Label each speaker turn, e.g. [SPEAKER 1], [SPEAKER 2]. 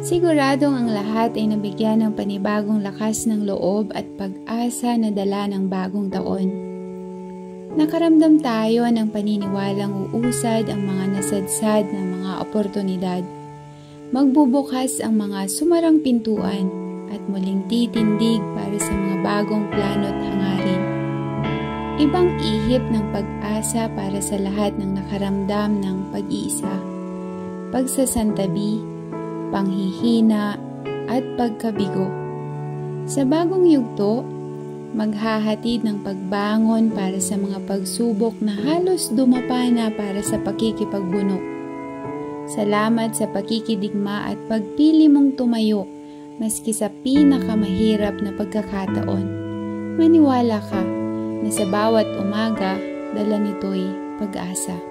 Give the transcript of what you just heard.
[SPEAKER 1] Siguradong ang lahat ay nabigyan ng panibagong lakas ng loob at pag-asa na dala ng bagong taon. Nakaramdam tayo ng paniniwalang uusad ang mga nasadsad na mga oportunidad. Magbubukas ang mga sumarang pintuan at muling titindig para sa mga bagong plano at hangarin. Ibang ihip ng pag-asa para sa lahat ng nakaramdam ng pag-iisa, pagsasantabi, panghihina at pagkabigo. Sa bagong yugto, maghahatid ng pagbangon para sa mga pagsubok na halos dumapa na para sa pakikipagbuno. Salamat sa pakikidigma at pagpili mong tumayo maski sa pinakamahirap na pagkakataon. Maniwala ka na sa bawat umaga, dala nito'y pag-asa.